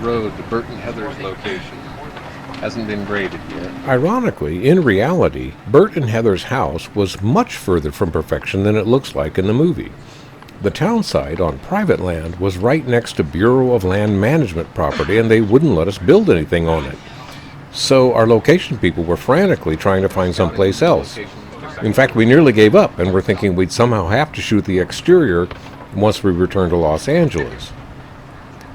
road to Burt and Heather's location. Hasn't been graded yet. Ironically, in reality, Burt and Heather's house was much further from perfection than it looks like in the movie. The town site on private land was right next to Bureau of Land Management property, and they wouldn't let us build anything on it. So our location people were frantically trying to find someplace else. In fact, we nearly gave up and were thinking we'd somehow have to shoot the exterior once we returned to Los Angeles.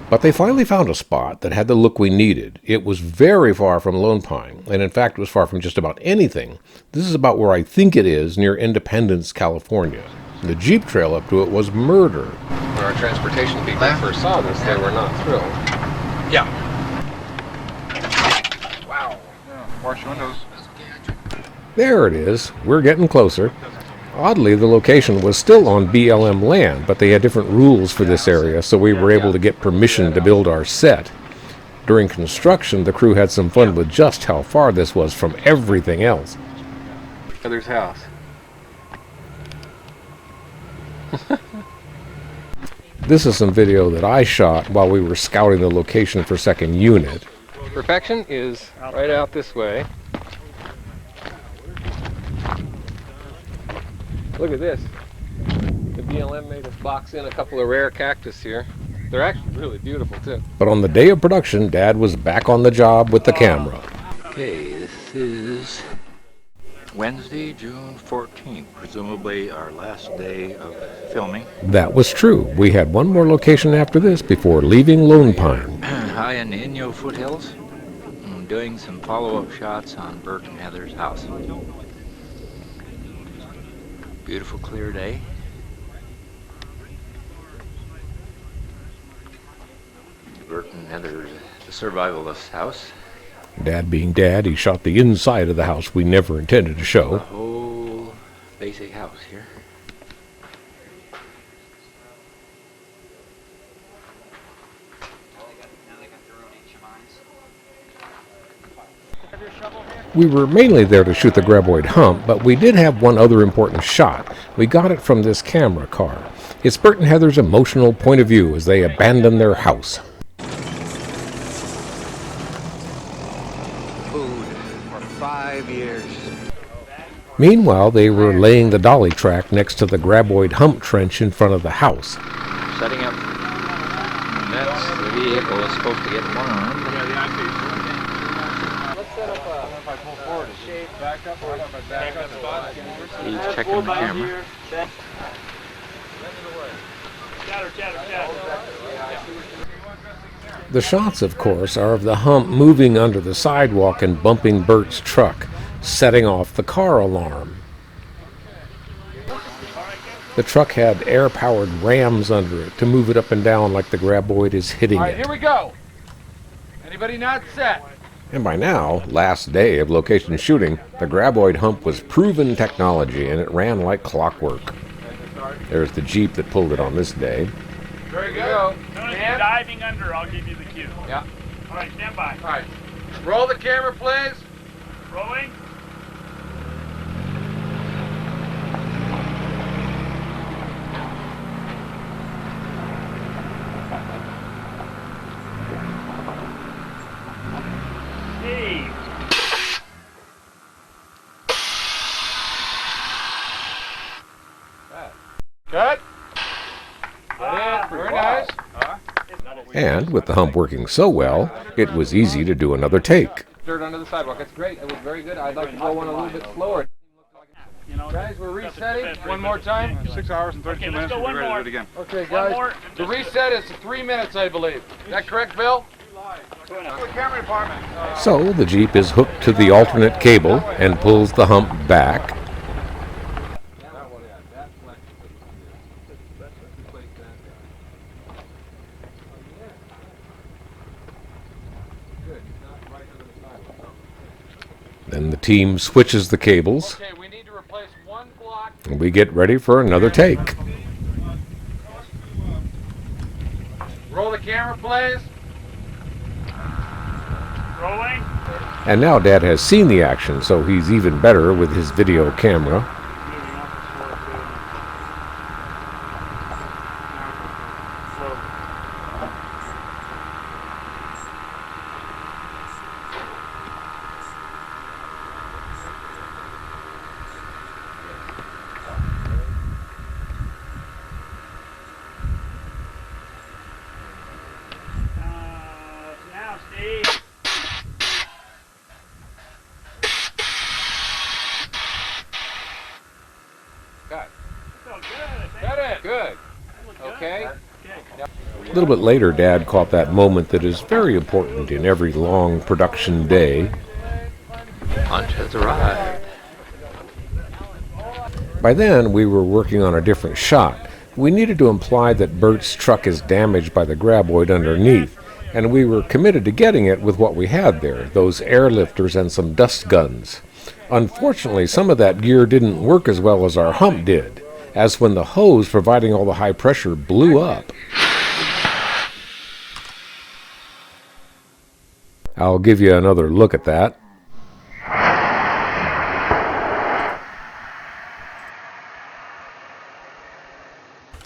But they finally found a spot that had the look we needed. It was very far from Lone Pine, and in fact was far from just about anything. This is about where I think it is, near Independence, California. The Jeep trail up to it was murder. When our transportation people first saw this, they were not thrilled. Yeah. Wow. Yeah, wash windows. There it is. We're getting closer. Oddly, the location was still on BLM land, but they had different rules for this area, so we were able to get permission to build our set. During construction, the crew had some fun with just how far this was from everything else. Heather's house. This is some video that I shot while we were scouting the location for second unit. Perfection is right out this way. Look at this. The BLM made us box in a couple of rare cactus here. They're actually really beautiful too. But on the day of production, Dad was back on the job with the camera. Okay, this is Wednesday, June 14th, presumably our last day of filming. That was true. We had one more location after this before leaving Lone Pine. High in the Inyo foothills. I'm doing some follow-up shots on Burt and Heather's house. Beautiful clear day. Burt and Heather's the survivalist house. Dad being Dad, he shot the inside of the house we never intended to The show. whole basic house here. We were mainly there to shoot the graboid hump, but we did have one other important shot. We got it from this camera car. It's Burt and Heather's emotional point of view as they abandon their house. Food for 5 years. Meanwhile, they were laying the dolly track next to the graboid hump trench in front of the house. Setting up. And that's the vehicle that's supposed to get warmed. He's checking the camera. The shots, of course, are of the hump moving under the sidewalk and bumping Burt's truck, setting off the car alarm. The truck had air-powered rams under it to move it up and down like the graboid is hitting it. Here we go. Anybody not set? And by now, last day of location shooting, the graboid hump was proven technology and it ran like clockwork. There's the Jeep that pulled it on this day. Very good. As soon as you're diving under, I'll give you the cue. Yeah. All right, stand by. All right. Roll the camera, please. Rolling. Steve. Good. Very nice. And with the hump working so well, it was easy to do another take. Dirt under the sidewalk. That's great. That was very good. I'd like to go one a little bit slower. You know, Guys, we're resetting. One more time. 6 hours and 32 Okay, let's minutes. go We'll one be ready to do more. it again. Okay, One guys. more. The reset is 3 minutes, I believe. Is that correct, Bill? Camera department. So the Jeep is hooked to the alternate cable and pulls the hump back. Then the team switches the cables, Okay, we need to replace one block. and we get ready for another take. Roll the camera, please. rolling. And now Dad has seen the action, so he's even better with his video camera. Moving off the floor, too. Slow. Cut. So good. I think. Cut it. Good. Look good. Okay. Okay. A little bit later, Dad caught that moment that is very important in every long production day. Lunch has arrived. By then, we were working on a different shot. We needed to imply that Burt's truck is damaged by the graboid underneath, and we were committed to getting it with what we had there, those airlifters and some dust guns. Unfortunately, some of that gear didn't work as well as our hump did, as when the hose providing all the high pressure blew up. I'll give you another look at that.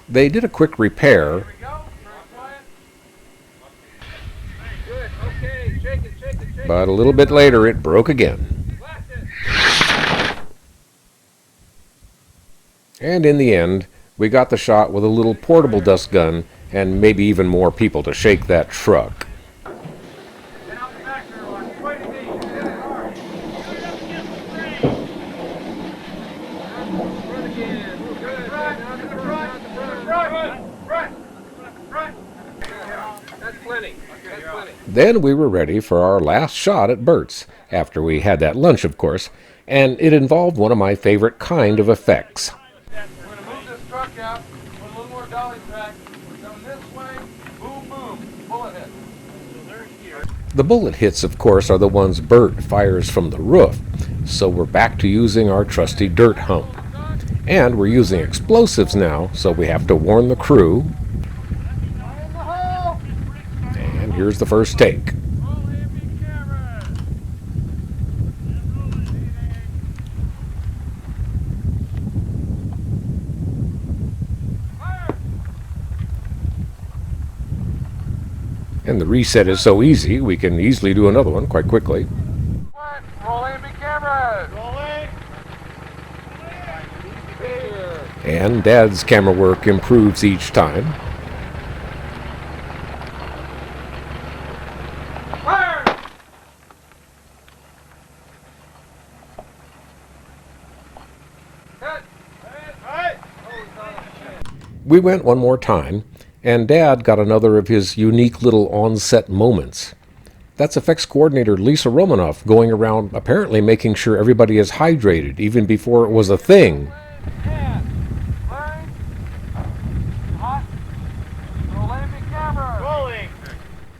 They did a quick repair, Go. Good. Okay. Shake it. Shake it. Shake but a little bit later it broke again. Blast it. And in the end, we got the shot with a little portable dust gun and maybe even more people to shake that truck. Get out the back there, Lon. Wait a minute. Hit it hard. Run again. Good. Front. To the front. To the front. Front. Front. That's plenty. That's plenty. Then we were ready for our last shot at Burt's, after we had that lunch, of course, and it involved one of my favorite kind of effects. We're going to move this truck out, put a little more dolly track. We're going this way. Boom, boom. Bullet hit. The bullet hits, of course, are the ones Burt fires from the roof, so we're back to using our trusty dirt hump. And we're using explosives now, so we have to warn the crew. And here's the first take. And the reset is so easy, we can easily do another one quite quickly. Roll in, big cameras. Rolling. And Dad's camera work improves each time. Fire! Cut. Right. We went one more time, and Dad got another of his unique little on-set moments. That's effects coordinator Lisa Romanoff going around apparently making sure everybody is hydrated even before it was a thing. Hot. Roll in, big camera. Rolling.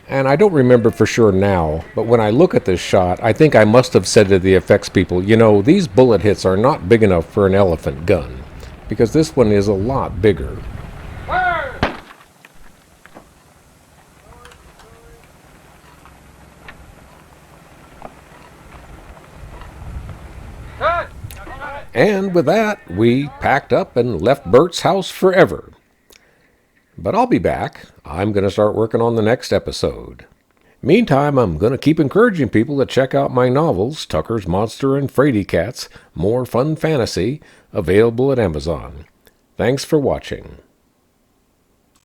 And I don't remember for sure now, but when I look at this shot, I think I must have said to the effects people, you know, these bullet hits are not big enough for an elephant gun, because this one is a lot bigger. Fire! Cut! And with that, we packed up and left Burt's house forever. But I'll be back. I'm going to start working on the next episode. Meantime, I'm going to keep encouraging people to check out my novels, Tucker's Monster and Fraidy Cats, More Fun Fantasy, available at Amazon. Thanks for watching.